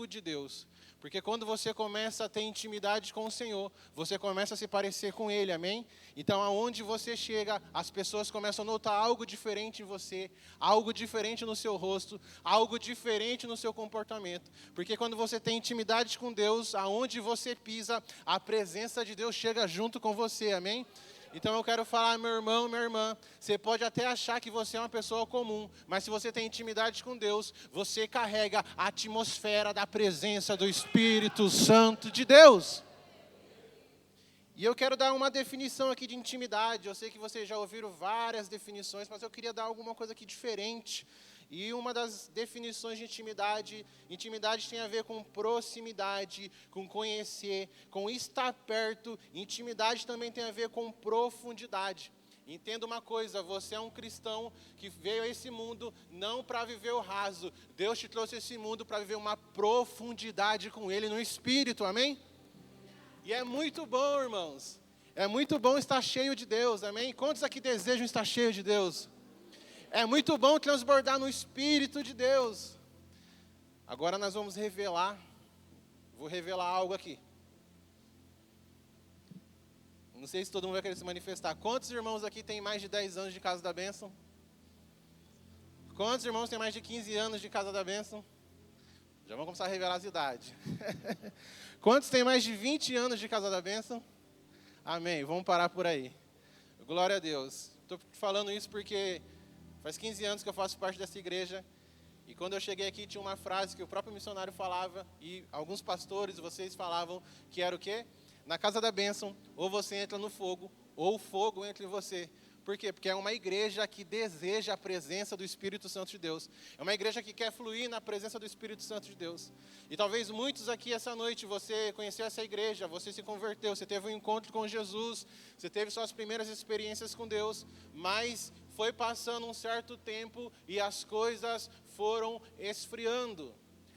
amigo de Deus. Porque quando você começa a ter intimidade com o Senhor, você começa a se parecer com Ele, amém? Então, aonde você chega, as pessoas começam a notar algo diferente em você, algo diferente no seu rosto, algo diferente no seu comportamento. Porque quando você tem intimidade com Deus, aonde você pisa, a presença de Deus chega junto com você, amém? Então eu quero falar, meu irmão, minha irmã, você pode até achar que você é uma pessoa comum, mas se você tem intimidade com Deus, você carrega a atmosfera da presença do Espírito Santo de Deus. E eu quero dar uma definição aqui de intimidade. Eu sei que vocês já ouviram várias definições, mas eu queria dar alguma coisa aqui diferente. E uma das definições de intimidade tem a ver com proximidade, com conhecer, com estar perto. Intimidade também tem a ver com profundidade. Entenda uma coisa, você é um cristão que veio a esse mundo não para viver o raso. Deus te trouxe a esse mundo para viver uma profundidade com Ele no Espírito, amém? E é muito bom, irmãos. É muito bom estar cheio de Deus, amém? Quantos aqui desejam estar cheio de Deus? É muito bom transbordar no Espírito de Deus. Agora nós vamos vou revelar algo aqui. Não sei se todo mundo vai querer se manifestar. Quantos irmãos aqui têm mais de 10 anos de Casa da Bênção? Quantos irmãos têm mais de 15 anos de Casa da Bênção? Já vamos começar a revelar as idades. Quantos têm mais de 20 anos de Casa da Bênção? Amém. Vamos parar por aí. Glória a Deus. Estou falando isso porque faz 15 anos que eu faço parte dessa igreja. E quando eu cheguei aqui, tinha uma frase que o próprio missionário falava, e alguns pastores, vocês falavam, que era o quê? Na Casa da Bênção, ou você entra no fogo, ou o fogo entra em você. Por quê? Porque é uma igreja que deseja a presença do Espírito Santo de Deus. É uma igreja que quer fluir na presença do Espírito Santo de Deus. E talvez muitos aqui essa noite, você conheceu essa igreja, você se converteu, você teve um encontro com Jesus, você teve suas primeiras experiências com Deus, mas foi passando um certo tempo e as coisas foram esfriando.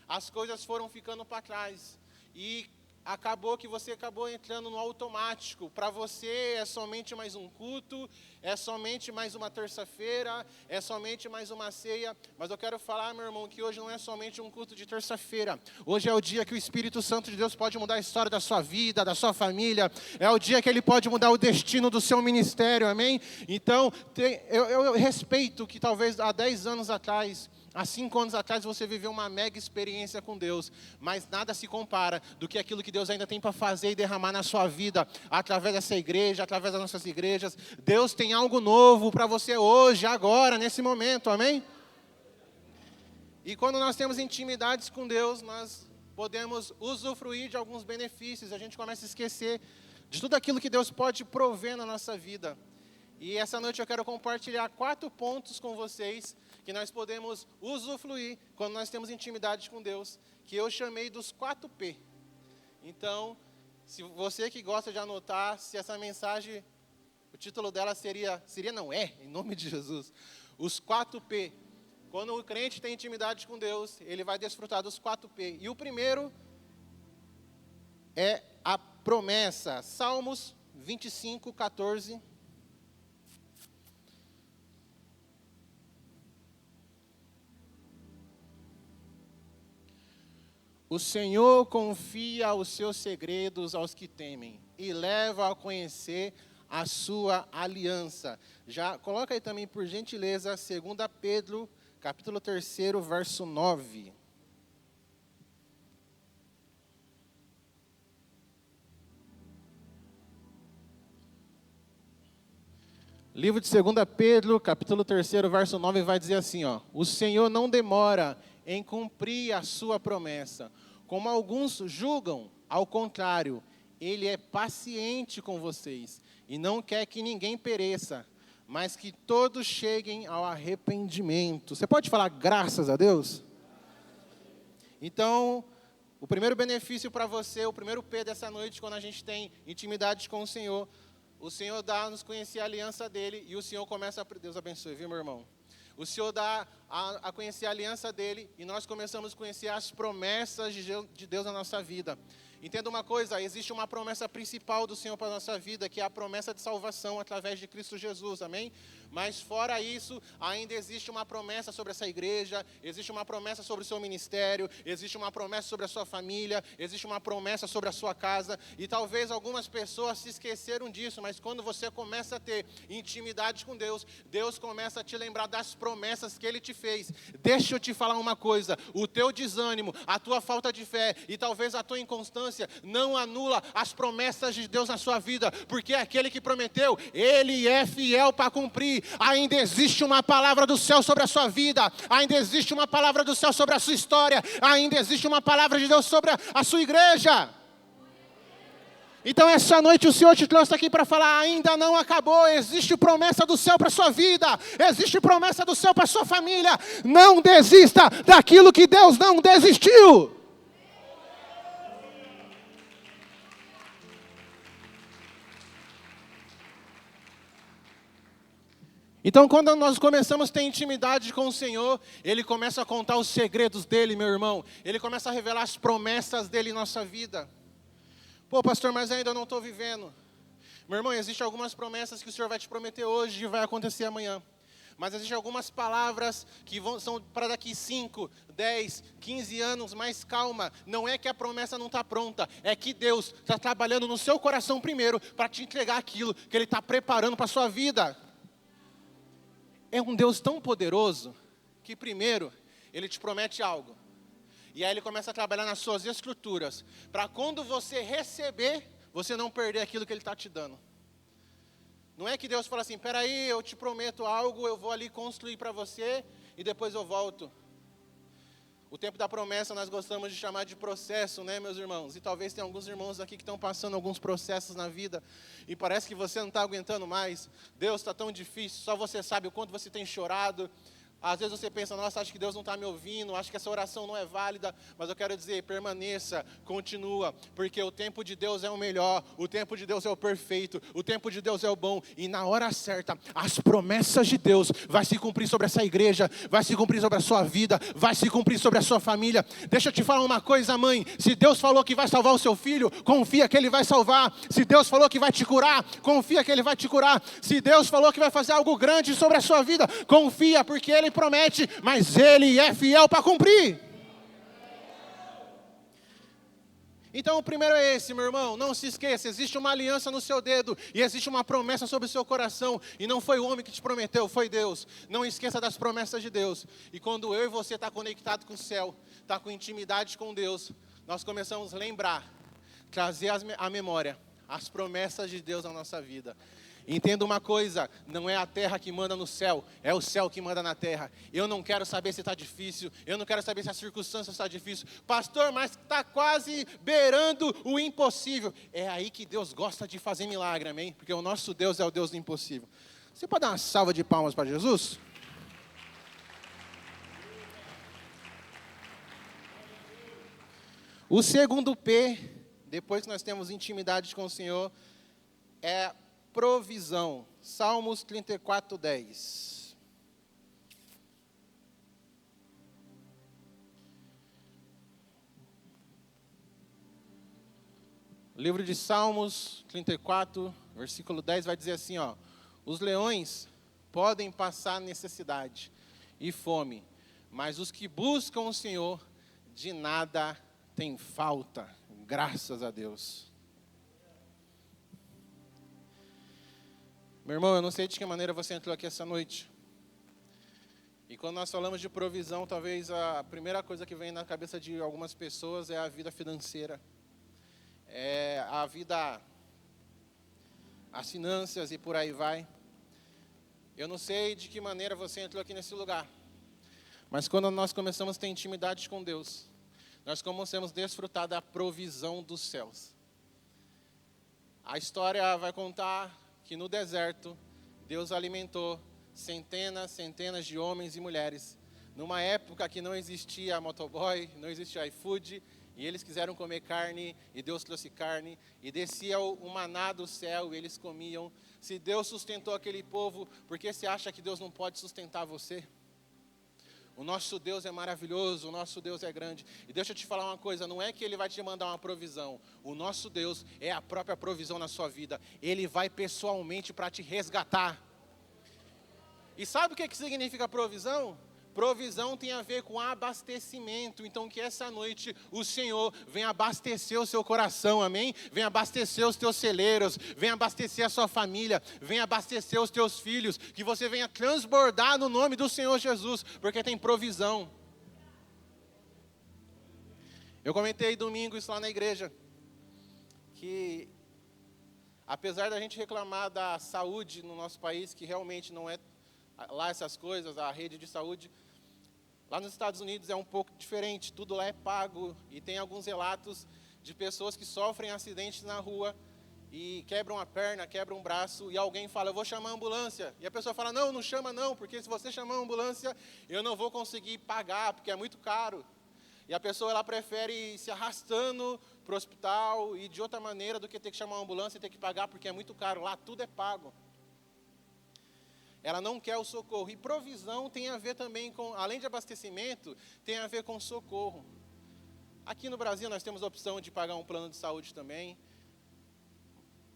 As coisas foram ficando para trás. E acabou que você acabou entrando no automático. Para você é somente mais um culto, é somente mais uma terça-feira, é somente mais uma ceia. Mas eu quero falar, meu irmão, que hoje não é somente um culto de terça-feira. Hoje é o dia que o Espírito Santo de Deus pode mudar a história da sua vida, da sua família. É o dia que Ele pode mudar o destino do seu ministério, amém? Então, eu respeito que talvez há 10 anos atrás, há 5 anos atrás você viveu uma mega experiência com Deus, mas nada se compara do que aquilo que Deus ainda tem para fazer e derramar na sua vida, através dessa igreja, através das nossas igrejas. Deus tem algo novo para você hoje, agora, nesse momento, amém? E quando nós temos intimidades com Deus, nós podemos usufruir de alguns benefícios, a gente começa a esquecer de tudo aquilo que Deus pode prover na nossa vida. E essa noite eu quero compartilhar 4 pontos com vocês que nós podemos usufruir quando nós temos intimidade com Deus, que eu chamei dos 4P. Então, se você que gosta de anotar, se essa mensagem, o título dela em nome de Jesus, os 4P. Quando o crente tem intimidade com Deus, ele vai desfrutar dos 4P. E o primeiro é a promessa. Salmos 25, 14. O Senhor confia os seus segredos aos que temem e leva a conhecer a sua aliança. Já coloca aí também, por gentileza, 2 Pedro, capítulo 3, verso 9. Livro de 2 Pedro, capítulo 3, verso 9, vai dizer assim, ó: o Senhor não demora em cumprir a sua promessa, como alguns julgam, ao contrário, Ele é paciente com vocês, e não quer que ninguém pereça, mas que todos cheguem ao arrependimento. Você pode falar graças a Deus? Então, o primeiro benefício para você, o primeiro P dessa noite, quando a gente tem intimidade com o Senhor dá a nos conhecer a aliança dele, e o Senhor começa a... Deus abençoe, viu, meu irmão? O Senhor dá a conhecer a aliança dele e nós começamos a conhecer as promessas de Deus na nossa vida. Entenda uma coisa, existe uma promessa principal do Senhor para a nossa vida, que é a promessa de salvação através de Cristo Jesus, amém? Mas fora isso, ainda existe uma promessa sobre essa igreja, existe uma promessa sobre o seu ministério, existe uma promessa sobre a sua família, existe uma promessa sobre a sua casa, e talvez algumas pessoas se esqueceram disso, mas quando você começa a ter intimidade com Deus, Deus começa a te lembrar das promessas que Ele te fez. Deixa eu te falar uma coisa, o teu desânimo, a tua falta de fé e talvez a tua inconstância não anula as promessas de Deus na sua vida, porque aquele que prometeu, Ele é fiel para cumprir. Ainda existe uma palavra do céu sobre a sua vida, ainda existe uma palavra do céu sobre a sua história, ainda existe uma palavra de Deus sobre a sua igreja. Então essa noite o Senhor te trouxe aqui para falar, ainda não acabou, existe promessa do céu para a sua vida, existe promessa do céu para a sua família. Não desista daquilo que Deus não desistiu. Então, quando nós começamos a ter intimidade com o Senhor, Ele começa a contar os segredos dEle, meu irmão. Ele começa a revelar as promessas dEle em nossa vida. Pô, pastor, mas ainda não estou vivendo. Meu irmão, existem algumas promessas que o Senhor vai te prometer hoje e vai acontecer amanhã. Mas existem algumas palavras que são para daqui 5, 10, 15 anos, mas calma. Não é que a promessa não está pronta, é que Deus está trabalhando no seu coração primeiro para te entregar aquilo que Ele está preparando para a sua vida. É um Deus tão poderoso que primeiro Ele te promete algo. E aí Ele começa a trabalhar nas suas estruturas. Para quando você receber, você não perder aquilo que Ele está te dando. Não é que Deus fala assim, peraí, eu te prometo algo, eu vou ali construir para você e depois eu volto. O tempo da promessa nós gostamos de chamar de processo, né, meus irmãos? E talvez tenha alguns irmãos aqui que estão passando alguns processos na vida e parece que você não está aguentando mais. Deus está tão difícil, só você sabe o quanto você tem chorado. Às vezes você pensa, nossa, acho que Deus não está me ouvindo, acho que essa oração não é válida, mas eu quero dizer, permaneça, continua, porque o tempo de Deus é o melhor, o tempo de Deus é o perfeito, o tempo de Deus é o bom, e na hora certa, as promessas de Deus vai se cumprir sobre essa igreja, vai se cumprir sobre a sua vida, vai se cumprir sobre a sua família. Deixa eu te falar uma coisa, mãe, se Deus falou que vai salvar o seu filho, confia que Ele vai salvar. Se Deus falou que vai te curar, confia que Ele vai te curar. Se Deus falou que vai fazer algo grande sobre a sua vida, confia, porque Ele promete, mas Ele é fiel para cumprir. Então o primeiro é esse, meu irmão, não se esqueça, existe uma aliança no seu dedo, e existe uma promessa sobre o seu coração, e não foi o homem que te prometeu, foi Deus. Não esqueça das promessas de Deus, e quando eu e você está conectado com o céu, está com intimidade com Deus, nós começamos a lembrar, trazer à memória as promessas de Deus na nossa vida. Entenda uma coisa, não é a terra que manda no céu, é o céu que manda na terra. Eu não quero saber se está difícil, eu não quero saber se a circunstância está difícil. Pastor, mas está quase beirando o impossível. É aí que Deus gosta de fazer milagre, amém? Porque o nosso Deus é o Deus do impossível. Você pode dar uma salva de palmas para Jesus? O segundo P, depois que nós temos intimidade com o Senhor, é provisão. Salmos 34, 10. O livro de Salmos 34, versículo 10 vai dizer assim, ó: os leões podem passar necessidade e fome, mas os que buscam o Senhor de nada têm falta. Graças a Deus. Meu irmão, eu não sei de que maneira você entrou aqui essa noite. E quando nós falamos de provisão, talvez a primeira coisa que vem na cabeça de algumas pessoas é a vida financeira. É a vida, as finanças e por aí vai. Eu não sei de que maneira você entrou aqui nesse lugar. Mas quando nós começamos a ter intimidade com Deus, nós começamos a desfrutar da provisão dos céus. A história vai contar que no deserto, Deus alimentou centenas de homens e mulheres. Numa época que não existia motoboy, não existia iFood, e eles quiseram comer carne, e Deus trouxe carne, e descia o maná do céu, e eles comiam. Se Deus sustentou aquele povo, por que você acha que Deus não pode sustentar você? O nosso Deus é maravilhoso, o nosso Deus é grande. E deixa eu te falar uma coisa, não é que Ele vai te mandar uma provisão. O nosso Deus é a própria provisão na sua vida. Ele vai pessoalmente para te resgatar. E sabe o que significa provisão? Provisão tem a ver com abastecimento. Então que essa noite o Senhor venha abastecer o seu coração, amém? Venha abastecer os teus celeiros, venha abastecer a sua família, venha abastecer os teus filhos, que você venha transbordar no nome do Senhor Jesus, porque tem provisão. Eu comentei domingo isso lá na igreja, que apesar da gente reclamar da saúde no nosso país, que realmente não é lá essas coisas, a rede de saúde, lá nos Estados Unidos é um pouco diferente, tudo lá é pago, e tem alguns relatos de pessoas que sofrem acidentes na rua, e quebram a perna, quebram um braço, e alguém fala, eu vou chamar a ambulância, e a pessoa fala, não, não chama não, porque se você chamar a ambulância, eu não vou conseguir pagar, porque é muito caro, e a pessoa ela prefere ir se arrastando para o hospital, e de outra maneira do que ter que chamar uma ambulância e ter que pagar, porque é muito caro, lá tudo é pago. Ela não quer o socorro. E provisão tem a ver também com, além de abastecimento, tem a ver com socorro. Aqui no Brasil nós temos a opção de pagar um plano de saúde também.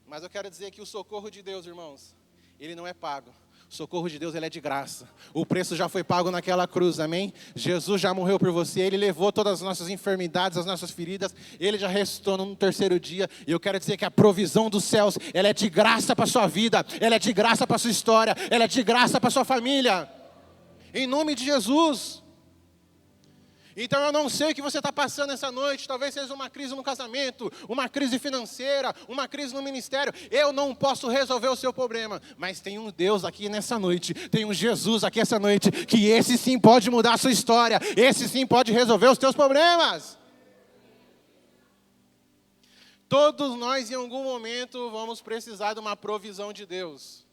Mas eu quero dizer que o socorro de Deus, irmãos, ele não é pago. O socorro de Deus, ele é de graça. O preço já foi pago naquela cruz, amém? Jesus já morreu por você, Ele levou todas as nossas enfermidades, as nossas feridas, Ele já ressuscitou no terceiro dia. E eu quero dizer que a provisão dos céus, ela é de graça para a sua vida, ela é de graça para a sua história, ela é de graça para a sua família. Em nome de Jesus. Então eu não sei o que você está passando essa noite, talvez seja uma crise no casamento, uma crise financeira, uma crise no ministério. Eu não posso resolver o seu problema, mas tem um Deus aqui nessa noite, tem um Jesus aqui essa noite, que esse sim pode mudar a sua história, esse sim pode resolver os teus problemas. Todos nós em algum momento vamos precisar de uma provisão de Deus.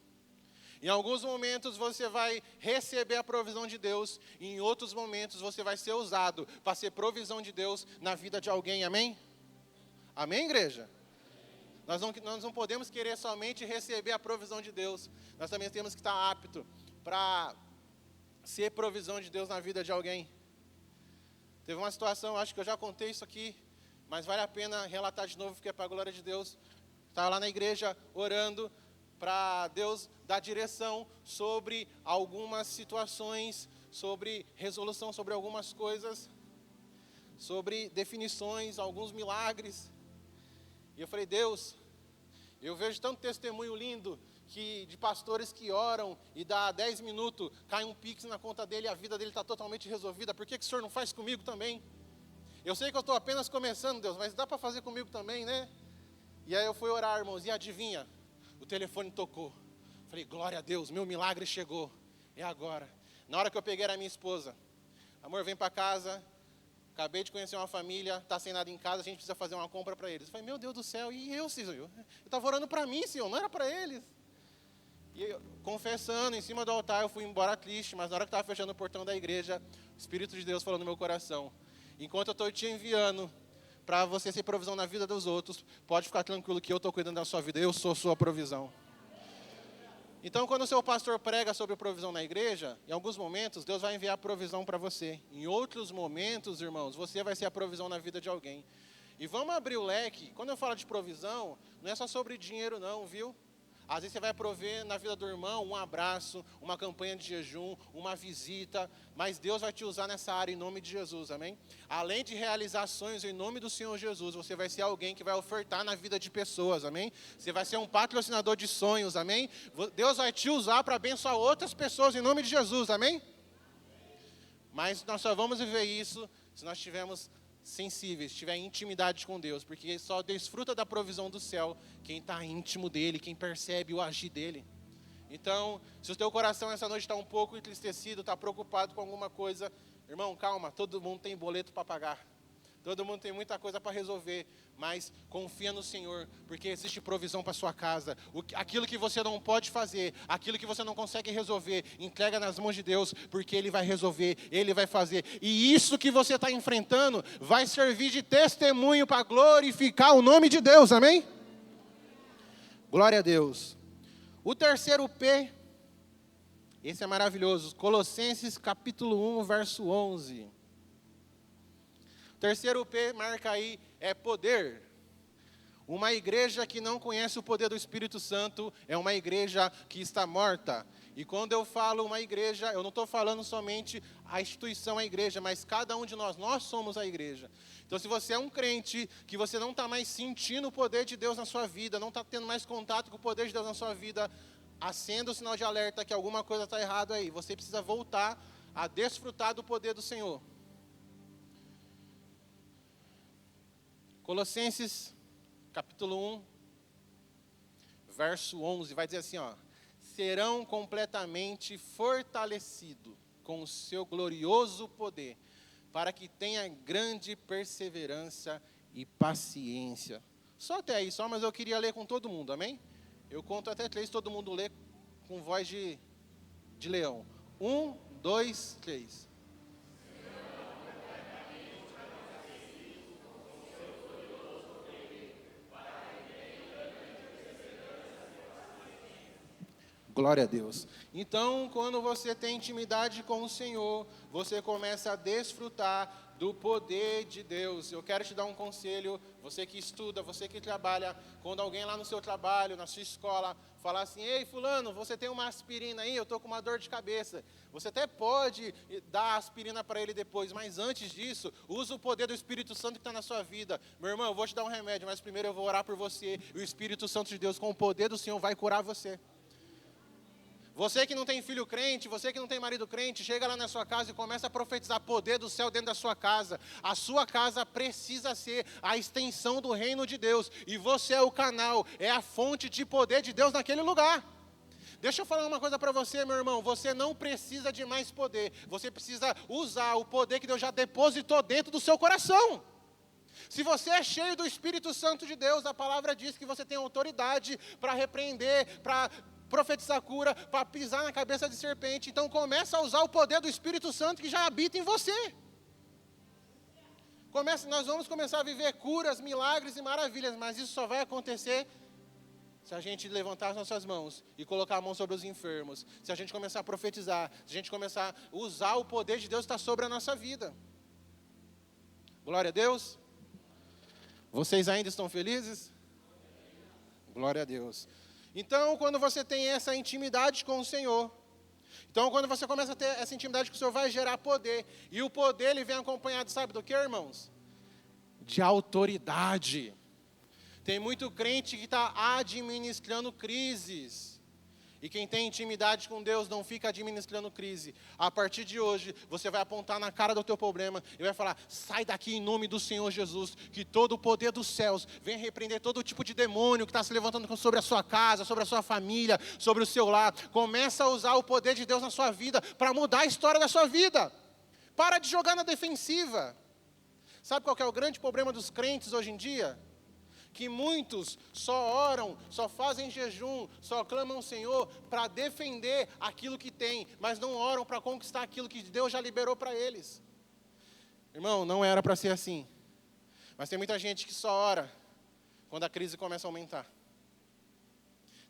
Em alguns momentos você vai receber a provisão de Deus, e em outros momentos você vai ser usado para ser provisão de Deus na vida de alguém, amém? Amém, igreja? Nós não podemos querer somente receber a provisão de Deus, nós também temos que estar apto para ser provisão de Deus na vida de alguém. Teve uma situação, acho que eu já contei isso aqui, mas vale a pena relatar de novo, porque é para a glória de Deus. Estava lá na igreja orando, para Deus dar direção sobre algumas situações, sobre resolução sobre algumas coisas, sobre definições, alguns milagres. E eu falei, Deus, eu vejo tanto testemunho lindo de pastores que oram e dá 10 minutos, cai um pix na conta dele e a vida dele está totalmente resolvida. Por que o Senhor não faz comigo também? Eu sei que eu estou apenas começando, Deus, mas dá para fazer comigo também, né? E aí eu fui orar, irmãos, e adivinha? O telefone tocou. Falei, glória a Deus, meu milagre chegou. É agora. Na hora que eu peguei a minha esposa, amor, vem para casa, acabei de conhecer uma família, está sem nada em casa, a gente precisa fazer uma compra para eles. Eu falei, meu Deus do céu, e eu, Senhor? Eu estava orando para mim, Senhor, não era para eles. E eu, confessando, em cima do altar, eu fui embora triste, mas na hora que estava fechando o portão da igreja, o Espírito de Deus falou no meu coração, enquanto eu estou te enviando para você ser provisão na vida dos outros, pode ficar tranquilo que eu estou cuidando da sua vida, eu sou sua provisão. Então, quando o seu pastor prega sobre provisão na igreja, em alguns momentos, Deus vai enviar provisão para você. Em outros momentos, irmãos, você vai ser a provisão na vida de alguém. E vamos abrir o leque. Quando eu falo de provisão, não é só sobre dinheiro não, viu? Às vezes você vai prover na vida do irmão um abraço, uma campanha de jejum, uma visita, mas Deus vai te usar nessa área em nome de Jesus, amém? Além de realizar sonhos em nome do Senhor Jesus, você vai ser alguém que vai ofertar na vida de pessoas, amém? Você vai ser um patrocinador de sonhos, amém? Deus vai te usar para abençoar outras pessoas em nome de Jesus, amém? Mas nós só vamos viver isso se nós tivermos sensíveis, tiver intimidade com Deus, porque só desfruta da provisão do céu quem está íntimo dele, quem percebe o agir dele. Então, se o teu coração essa noite está um pouco entristecido, está preocupado com alguma coisa, irmão, calma, todo mundo tem boleto para pagar, todo mundo tem muita coisa para resolver, mas confia no Senhor, porque existe provisão para sua casa. Aquilo que você não pode fazer, aquilo que você não consegue resolver, entrega nas mãos de Deus, porque Ele vai resolver, Ele vai fazer. E isso que você está enfrentando vai servir de testemunho para glorificar o nome de Deus, amém? Glória a Deus. O terceiro P Esse é maravilhoso. Colossenses capítulo 1, verso 11. O terceiro P, marca aí, é poder. Uma igreja que não conhece o poder do Espírito Santo é uma igreja que está morta. E quando eu falo uma igreja, eu não estou falando somente a instituição, a igreja, mas cada um de nós somos a igreja. Então, se você é um crente, que você não está mais sentindo o poder de Deus na sua vida, não está tendo mais contato com o poder de Deus na sua vida, acenda o sinal de alerta que alguma coisa está errada aí. Você precisa voltar a desfrutar do poder do Senhor. Colossenses, capítulo 1, verso 11, vai dizer assim, ó. Serão completamente fortalecidos com o seu glorioso poder, para que tenha grande perseverança e paciência. Só até aí, mas eu queria ler com todo mundo, amém? Eu conto até 3, todo mundo lê com voz de leão. 1, 2, 3. Glória a Deus. Então, quando você tem intimidade com o Senhor, você começa a desfrutar do poder de Deus. Eu quero te dar um conselho, você que estuda, você que trabalha, quando alguém lá no seu trabalho, na sua escola, falar assim, ei fulano, você tem uma aspirina aí, eu estou com uma dor de cabeça. Você até pode dar aspirina para ele depois, mas antes disso, usa o poder do Espírito Santo que está na sua vida. Meu irmão, eu vou te dar um remédio, mas primeiro eu vou orar por você, e o Espírito Santo de Deus, com o poder do Senhor, vai curar você. Você que não tem filho crente, você que não tem marido crente, chega lá na sua casa e começa a profetizar poder do céu dentro da sua casa. A sua casa precisa ser a extensão do reino de Deus. E você é o canal, é a fonte de poder de Deus naquele lugar. Deixa eu falar uma coisa para você, meu irmão. Você não precisa de mais poder. Você precisa usar o poder que Deus já depositou dentro do seu coração. Se você é cheio do Espírito Santo de Deus, a palavra diz que você tem autoridade para repreender, para profetizar cura, para pisar na cabeça de serpente. Então começa a usar o poder do Espírito Santo que já habita em você. Nós vamos começar a viver curas, milagres e maravilhas, mas isso só vai acontecer se a gente levantar as nossas mãos e colocar a mão sobre os enfermos, se a gente começar a profetizar, se a gente começar a usar o poder de Deus que está sobre a nossa vida. Glória a Deus. Vocês ainda estão felizes? Glória a Deus. Então, quando você tem essa intimidade com o Senhor, então quando você começa a ter essa intimidade com o Senhor, vai gerar poder. E o poder, ele vem acompanhado, sabe do que, irmãos? De autoridade. Tem muito crente que está administrando crises. E quem tem intimidade com Deus não fica administrando crise. A partir de hoje, você vai apontar na cara do teu problema e vai falar, sai daqui em nome do Senhor Jesus, que todo o poder dos céus vem repreender todo tipo de demônio que está se levantando sobre a sua casa, sobre a sua família, sobre o seu lar. Começa a usar o poder de Deus na sua vida para mudar a história da sua vida. Para de jogar na defensiva. Sabe qual que é o grande problema dos crentes hoje em dia? Que muitos só oram, só fazem jejum, só clamam ao Senhor para defender aquilo que tem, mas não oram para conquistar aquilo que Deus já liberou para eles. Irmão, não era para ser assim. Mas tem muita gente que só ora quando a crise começa a aumentar.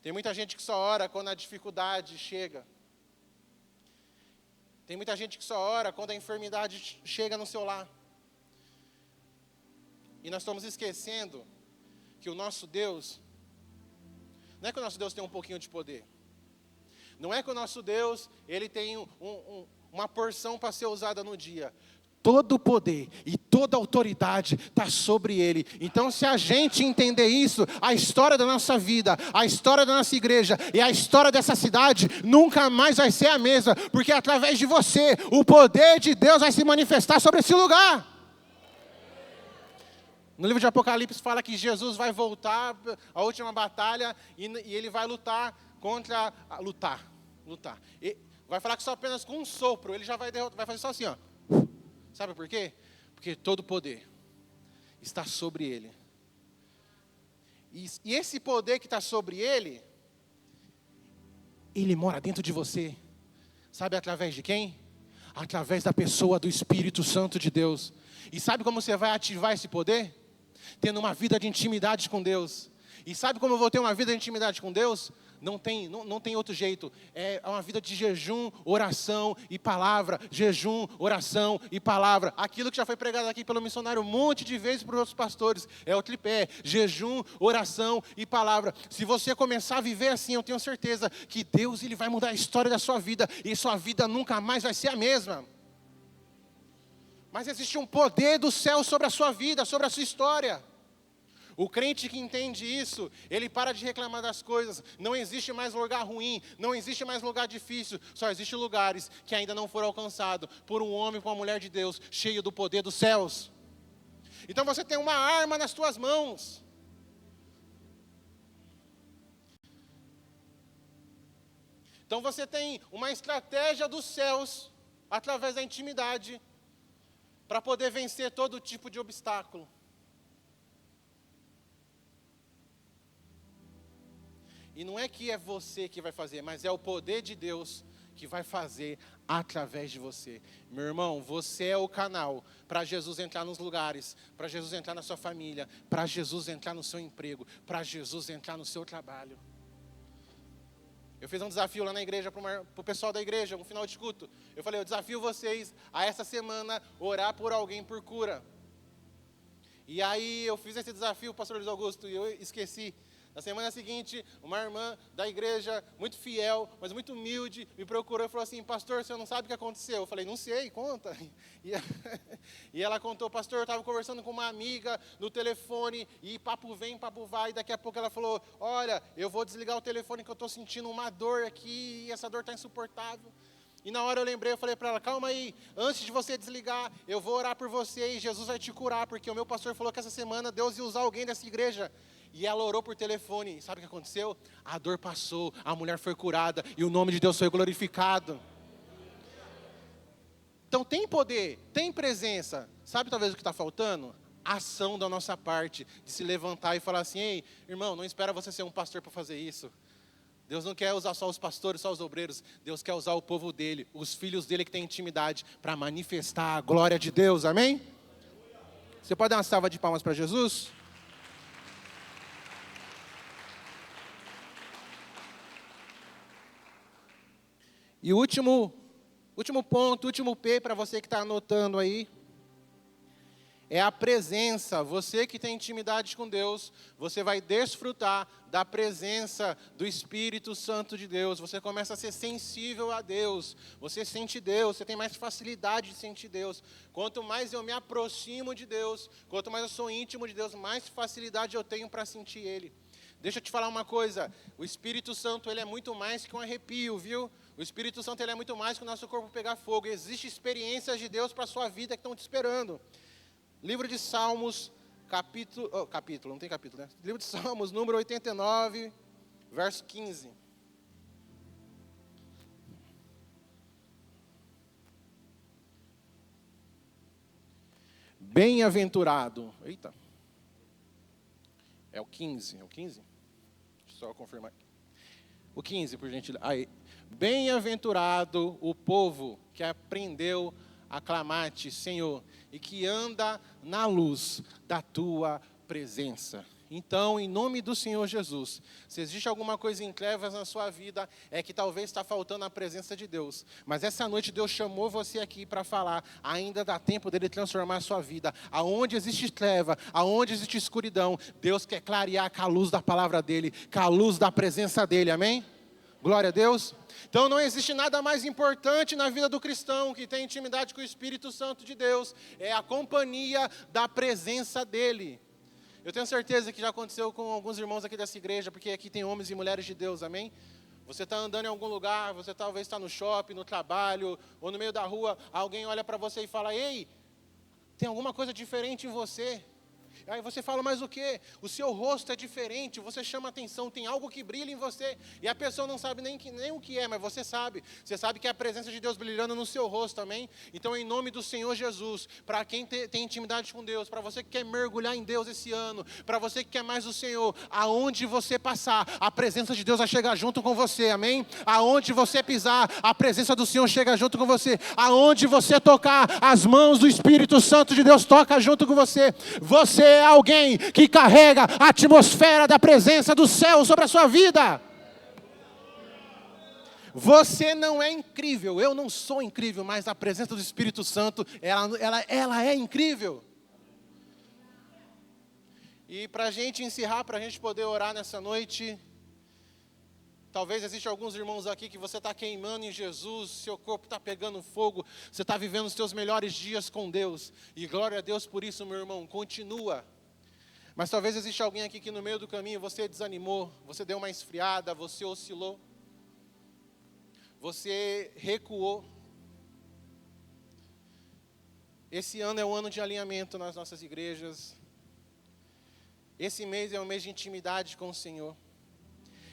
Tem muita gente que só ora quando a dificuldade chega. Tem muita gente que só ora quando a enfermidade chega no seu lar. E nós estamos esquecendo que o nosso Deus, não é que o nosso Deus tem um pouquinho de poder. Não é que o nosso Deus, ele tem uma porção para ser usada no dia. Todo o poder e toda a autoridade está sobre ele. Então, se a gente entender isso, a história da nossa vida, a história da nossa igreja e a história dessa cidade nunca mais vai ser a mesma. Porque através de você, o poder de Deus vai se manifestar sobre esse lugar. No livro de Apocalipse fala que Jesus vai voltar à última batalha e ele vai lutar contra... Lutar. E vai falar que só apenas com um sopro, ele já vai derrotar, vai fazer só assim, ó. Sabe por quê? Porque todo o poder está sobre ele. E esse poder que está sobre ele, ele mora dentro de você. Sabe através de quem? Através da pessoa do Espírito Santo de Deus. E sabe como você vai ativar esse poder? Tendo uma vida de intimidade com Deus. E sabe como eu vou ter uma vida de intimidade com Deus? Não tem outro jeito. É uma vida de jejum, oração e palavra. Jejum, oração e palavra. Aquilo que já foi pregado aqui pelo missionário um monte de vezes para os outros pastores. É o tripé. Jejum, oração e palavra. Se você começar a viver assim, eu tenho certeza que Deus ele vai mudar a história da sua vida. E sua vida nunca mais vai ser a mesma. Mas existe um poder do céu sobre a sua vida, sobre a sua história. O crente que entende isso, ele para de reclamar das coisas. Não existe mais lugar ruim, não existe mais lugar difícil. Só existem lugares que ainda não foram alcançados por um homem, por uma mulher de Deus, cheio do poder dos céus. Então você tem uma arma nas suas mãos. Então você tem uma estratégia dos céus, através da intimidade, para poder vencer todo tipo de obstáculo. E não é que é você que vai fazer, mas é o poder de Deus que vai fazer através de você. Meu irmão, você é o canal para Jesus entrar nos lugares, para Jesus entrar na sua família, para Jesus entrar no seu emprego, para Jesus entrar no seu trabalho. Eu fiz um desafio lá na igreja, para o pessoal da igreja, um final de culto. Eu falei, eu desafio vocês a essa semana orar por alguém por cura. E aí eu fiz esse desafio, pastor Luiz Augusto, e eu esqueci. Na semana seguinte, uma irmã da igreja, muito fiel, mas muito humilde, me procurou e falou assim, pastor, você não sabe o que aconteceu? Eu falei, não sei, conta. E ela contou, pastor, eu estava conversando com uma amiga no telefone, e papo vem, papo vai, e daqui a pouco ela falou, olha, eu vou desligar o telefone que eu estou sentindo uma dor aqui, e essa dor está insuportável. E na hora eu lembrei, eu falei para ela, calma aí, antes de você desligar, eu vou orar por você e Jesus vai te curar, porque o meu pastor falou que essa semana Deus ia usar alguém dessa igreja. E ela orou por telefone, sabe o que aconteceu? A dor passou, a mulher foi curada e o nome de Deus foi glorificado. Então tem poder, tem presença. Sabe talvez o que está faltando? Ação da nossa parte, de se levantar e falar assim, ei, irmão, não espera você ser um pastor para fazer isso. Deus não quer usar só os pastores, só os obreiros. Deus quer usar o povo dele, os filhos dele que têm intimidade, para manifestar a glória de Deus, amém? Você pode dar uma salva de palmas para Jesus? E o último ponto, último P para você que está anotando aí, é a presença. Você que tem intimidade com Deus, você vai desfrutar da presença do Espírito Santo de Deus. Você começa a ser sensível a Deus. Você sente Deus, você tem mais facilidade de sentir Deus. Quanto mais eu me aproximo de Deus, quanto mais eu sou íntimo de Deus, mais facilidade eu tenho para sentir Ele. Deixa eu te falar uma coisa, o Espírito Santo ele é muito mais que um arrepio, viu? O Espírito Santo ele é muito mais que o nosso corpo pegar fogo. Existem experiências de Deus para a sua vida que estão te esperando. Livro de Salmos, não tem capítulo, né? Livro de Salmos, número 89, verso 15. Bem-aventurado. Eita. É o 15, é o 15? Deixa eu só confirmar aqui. O 15, por gentileza. Aí. Bem-aventurado o povo que aprendeu a clamar-te, Senhor, e que anda na luz da tua presença. Então, em nome do Senhor Jesus, se existe alguma coisa em trevas na sua vida, é que talvez está faltando a presença de Deus. Mas essa noite Deus chamou você aqui para falar, ainda dá tempo dele transformar a sua vida. Aonde existe treva, aonde existe escuridão, Deus quer clarear com a luz da palavra dele, com a luz da presença dele, amém? Glória a Deus. Então não existe nada mais importante na vida do cristão que tem intimidade com o Espírito Santo de Deus, é a companhia da presença dele. Eu tenho certeza que já aconteceu com alguns irmãos aqui dessa igreja, porque aqui tem homens e mulheres de Deus, amém? Você está andando em algum lugar, você talvez está no shopping, no trabalho, ou no meio da rua, alguém olha para você e fala, ei, tem alguma coisa diferente em você. Aí você fala, mas o quê? O seu rosto é diferente, você chama atenção, tem algo que brilha em você. E a pessoa não sabe nem o que é, mas você sabe. Você sabe que é a presença de Deus brilhando no seu rosto, amém? Então, em nome do Senhor Jesus, para quem tem intimidade com Deus, para você que quer mergulhar em Deus esse ano, para você que quer mais do Senhor, aonde você passar, a presença de Deus vai chegar junto com você, amém? Aonde você pisar, a presença do Senhor chega junto com você. Aonde você tocar, as mãos do Espírito Santo de Deus toca junto com você. Você é alguém que carrega a atmosfera da presença do céu sobre a sua vida. Você não é incrível, eu não sou incrível, mas a presença do Espírito Santo, ela é incrível. E para a gente encerrar, para a gente poder orar nessa noite, talvez existam alguns irmãos aqui que você está queimando em Jesus, seu corpo está pegando fogo, você está vivendo os seus melhores dias com Deus. E glória a Deus por isso, meu irmão, continua. Mas talvez exista alguém aqui que no meio do caminho você desanimou, você deu uma esfriada, você oscilou. Você recuou. Esse ano é um ano de alinhamento nas nossas igrejas. Esse mês é um mês de intimidade com o Senhor.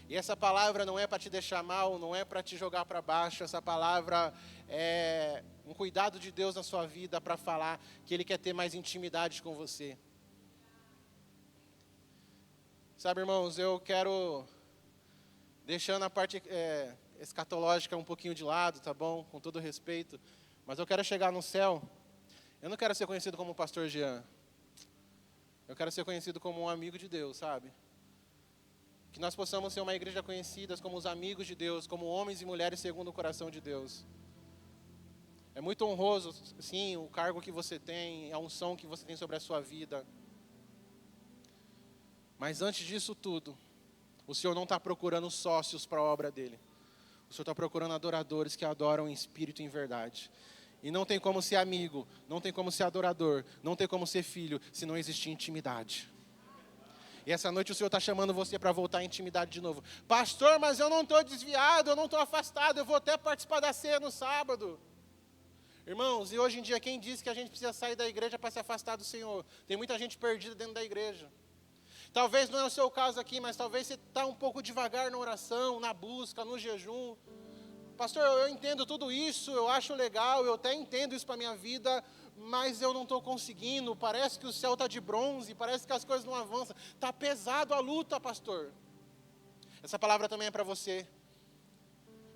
E essa palavra não é para te deixar mal, não é para te jogar para baixo. Essa palavra é um cuidado de Deus na sua vida para falar que Ele quer ter mais intimidade com você. Sabe, irmãos, eu quero, deixando a parte escatológica um pouquinho de lado, tá bom? Com todo respeito. Mas eu quero chegar no céu. Eu não quero ser conhecido como pastor Jean. Eu quero ser conhecido como um amigo de Deus, sabe? Que nós possamos ser uma igreja conhecida como os amigos de Deus, como homens e mulheres segundo o coração de Deus. É muito honroso, sim, o cargo que você tem, a unção que você tem sobre a sua vida. Mas antes disso tudo, o Senhor não está procurando sócios para a obra dele. O Senhor está procurando adoradores que adoram em espírito e em verdade. E não tem como ser amigo, não tem como ser adorador, não tem como ser filho, se não existir intimidade. E essa noite o Senhor está chamando você para voltar à intimidade de novo. Pastor, mas eu não estou desviado, eu não estou afastado, eu vou até participar da ceia no sábado. Irmãos, e hoje em dia quem diz que a gente precisa sair da igreja para se afastar do Senhor? Tem muita gente perdida dentro da igreja. Talvez não é o seu caso aqui, mas talvez você está um pouco devagar na oração, na busca, no jejum. Pastor, eu entendo tudo isso, eu acho legal, eu até entendo isso para a minha vida, mas eu não estou conseguindo, parece que o céu está de bronze, parece que as coisas não avançam. Está pesado a luta, pastor. Essa palavra também é para você.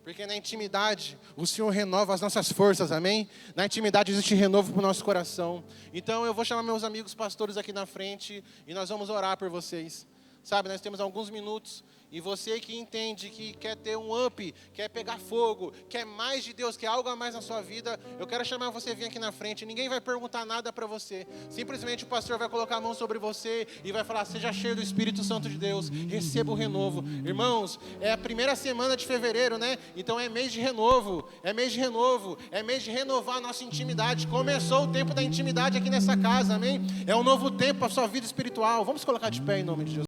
Porque na intimidade, o Senhor renova as nossas forças, amém? Na intimidade existe renovo para o nosso coração. Então eu vou chamar meus amigos pastores aqui na frente e nós vamos orar por vocês. Sabe, nós temos alguns minutos e você que entende que quer ter um up, quer pegar fogo, quer mais de Deus, quer algo a mais na sua vida, eu quero chamar você a vir aqui na frente. Ninguém vai perguntar nada para você. Simplesmente o pastor vai colocar a mão sobre você e vai falar, seja cheio do Espírito Santo de Deus, receba o renovo. Irmãos, é a primeira semana de fevereiro, né? Então é mês de renovo, é mês de renovo, é mês de renovar a nossa intimidade. Começou o tempo da intimidade aqui nessa casa, amém? É um novo tempo para a sua vida espiritual. Vamos colocar de pé em nome de Jesus.